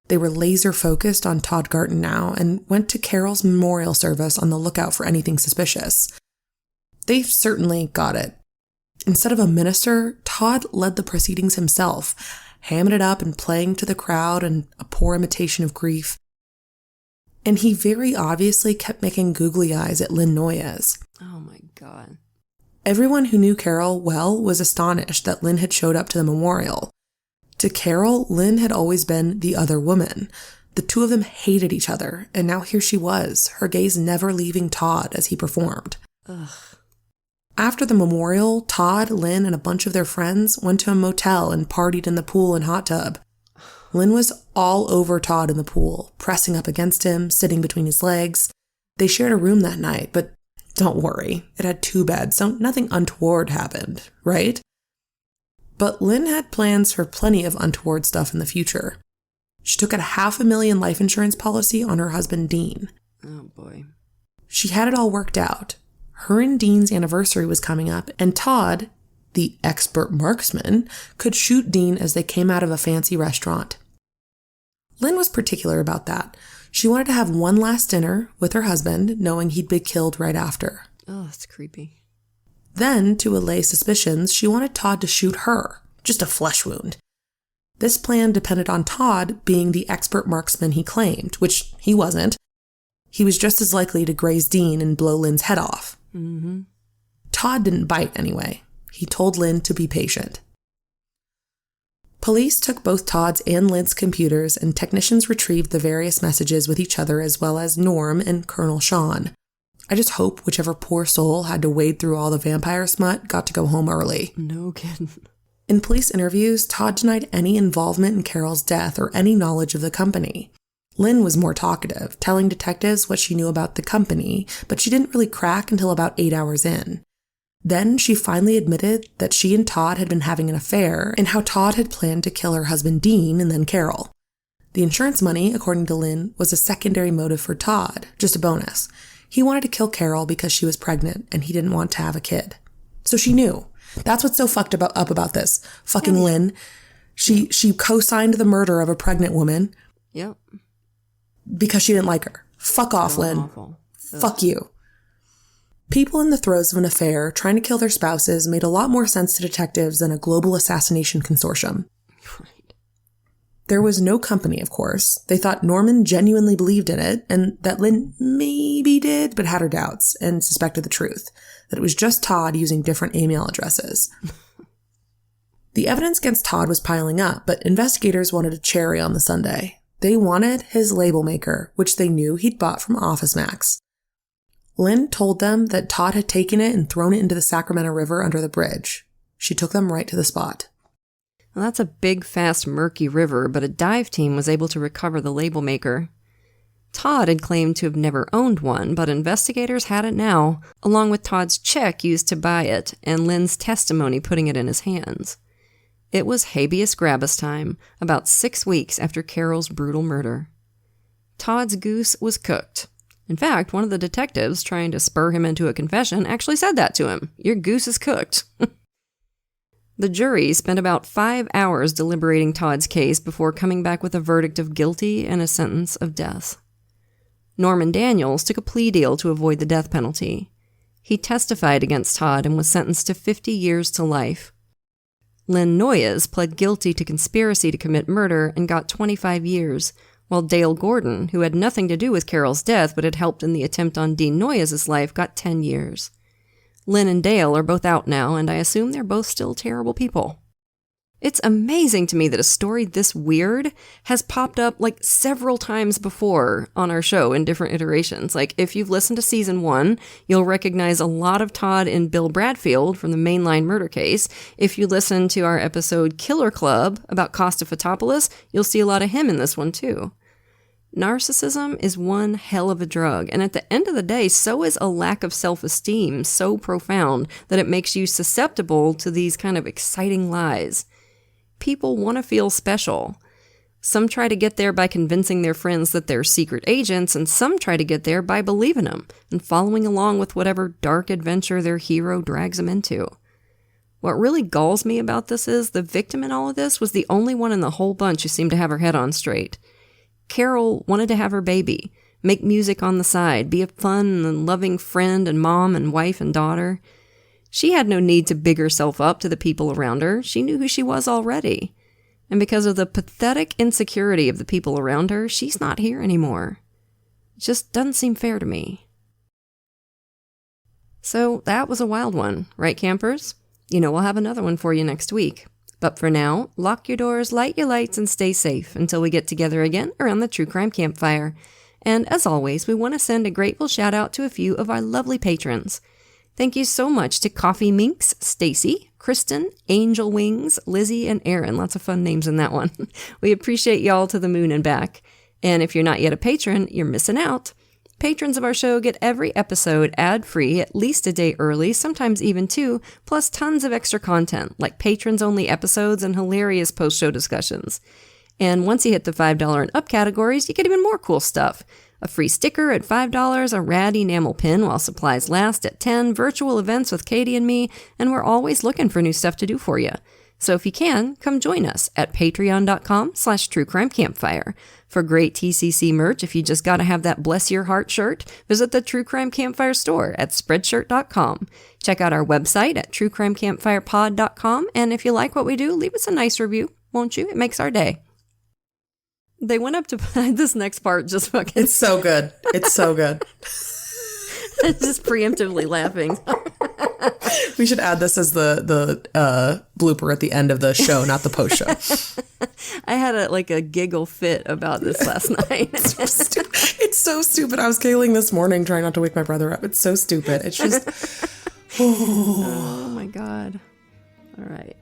They were laser-focused on Todd Garton now and went to Carole's memorial service on the lookout for anything suspicious. They certainly got it. Instead of a minister, Todd led the proceedings himself, hamming it up and playing to the crowd in a poor imitation of grief. And he very obviously kept making googly eyes at Lynn Noyes. Oh my God. Everyone who knew Carole well was astonished that Lynn had showed up to the memorial. To Carole, Lynn had always been the other woman. The two of them hated each other, and now here she was, her gaze never leaving Todd as he performed. Ugh. After the memorial, Todd, Lynn, and a bunch of their friends went to a motel and partied in the pool and hot tub. Lynn was all over Todd in the pool, pressing up against him, sitting between his legs. They shared a room that night, but don't worry, it had 2 beds, so nothing untoward happened, right? But Lynn had plans for plenty of untoward stuff in the future. She took a $500,000 life insurance policy on her husband, Dean. Oh boy. She had it all worked out. Her and Dean's anniversary was coming up, and Todd, the expert marksman, could shoot Dean as they came out of a fancy restaurant. Lynn was particular about that. She wanted to have one last dinner with her husband, knowing he'd be killed right after. Oh, that's creepy. Then, to allay suspicions, she wanted Todd to shoot her, just a flesh wound. This plan depended on Todd being the expert marksman he claimed, which he wasn't. He was just as likely to graze Dean and blow Lynn's head off. Mm-hmm. Todd didn't bite anyway. He told Lynn to be patient. Police took both Todd's and Lynn's computers, and technicians retrieved the various messages with each other as well as Norm and Colonel Sean. I just hope whichever poor soul had to wade through all the vampire smut got to go home early. No kidding. In police interviews, Todd denied any involvement in Carole's death or any knowledge of the company. Lynn was more talkative, telling detectives what she knew about the company, but she didn't really crack until about 8 hours in. Then she finally admitted that she and Todd had been having an affair and how Todd had planned to kill her husband Dean and then Carole. The insurance money, according to Lynn, was a secondary motive for Todd, just a bonus. He wanted to kill Carole because she was pregnant and he didn't want to have a kid. So she knew. That's what's so fucked up about this. Fucking Lynn. She co-signed the murder of a pregnant woman. Yep. Because she didn't like her. Fuck off, Lynn. Awful. Fuck you. People in the throes of an affair trying to kill their spouses made a lot more sense to detectives than a global assassination consortium. Right. There was no company, of course. They thought Norman genuinely believed in it, and that Lynn maybe did, but had her doubts, and suspected the truth, that it was just Todd using different email addresses. The evidence against Todd was piling up, but investigators wanted a cherry on the sundae. They wanted his label maker, which they knew he'd bought from Office Max. Lynn told them that Todd had taken it and thrown it into the Sacramento River under the bridge. She took them right to the spot. Well, that's a big, fast, murky river, but a dive team was able to recover the label maker. Todd had claimed to have never owned one, but investigators had it now, along with Todd's check used to buy it and Lynn's testimony putting it in his hands. It was habeas corpus time, about 6 weeks after Carole's brutal murder. Todd's goose was cooked. In fact, one of the detectives, trying to spur him into a confession, actually said that to him. Your goose is cooked. The jury spent about 5 hours deliberating Todd's case before coming back with a verdict of guilty and a sentence of death. Norman Daniels took a plea deal to avoid the death penalty. He testified against Todd and was sentenced to 50 years to life. Lynn Noyes pled guilty to conspiracy to commit murder and got 25 years, while Dale Gordon, who had nothing to do with Carole's death but had helped in the attempt on Dean Noyes' life, got 10 years. Lynn and Dale are both out now, and I assume they're both still terrible people. It's amazing to me that a story this weird has popped up like several times before on our show in different iterations. Like, if you've listened to season 1, you'll recognize a lot of Todd and Bill Bradfield from the mainline murder case. If you listen to our episode Killer Club about Costa Fotopoulos, you'll see a lot of him in this one too. Narcissism is one hell of a drug, and at the end of the day, so is a lack of self-esteem so profound that it makes you susceptible to these kind of exciting lies. People want to feel special. Some try to get there by convincing their friends that they're secret agents, and some try to get there by believing them and following along with whatever dark adventure their hero drags them into. What really galls me about this is the victim in all of this was the only one in the whole bunch who seemed to have her head on straight. Carole wanted to have her baby, make music on the side, be a fun and loving friend and mom and wife and daughter. She had no need to big herself up to the people around her. She knew who she was already. And because of the pathetic insecurity of the people around her, she's not here anymore. It just doesn't seem fair to me. So that was a wild one, right, campers? You know, we'll have another one for you next week. But for now, lock your doors, light your lights, and stay safe until we get together again around the True Crime Campfire. And as always, we want to send a grateful shout out to a few of our lovely patrons. Thank you so much to Coffee Minx, Stacy, Kristen, Angel Wings, Lizzie, and Aaron. Lots of fun names in that one. We appreciate y'all to the moon and back. And if you're not yet a patron, you're missing out. Patrons of our show get every episode ad-free at least a day early, sometimes even 2, plus tons of extra content, like patrons-only episodes and hilarious post-show discussions. And once you hit the $5 and up categories, you get even more cool stuff. A free sticker at $5, a rad enamel pin while supplies last at $10, virtual events with Katie and me, and we're always looking for new stuff to do for you. So if you can, come join us at patreon.com/truecrimecampfire. For great TCC merch, if you just gotta have that bless your heart shirt, visit the True Crime Campfire store at spreadshirt.com. Check out our website at truecrimecampfirepod.com, and if you like what we do, leave us a nice review, won't you? It makes our day. They went up to this next part just fucking... It's so good. It's so good. Just preemptively laughing. We should add this as the blooper at the end of the show, not the post show. I had a giggle fit about this last night. It's so stupid. I was giggling this morning trying not to wake my brother up. It's so stupid. It's just... Oh my God. All right.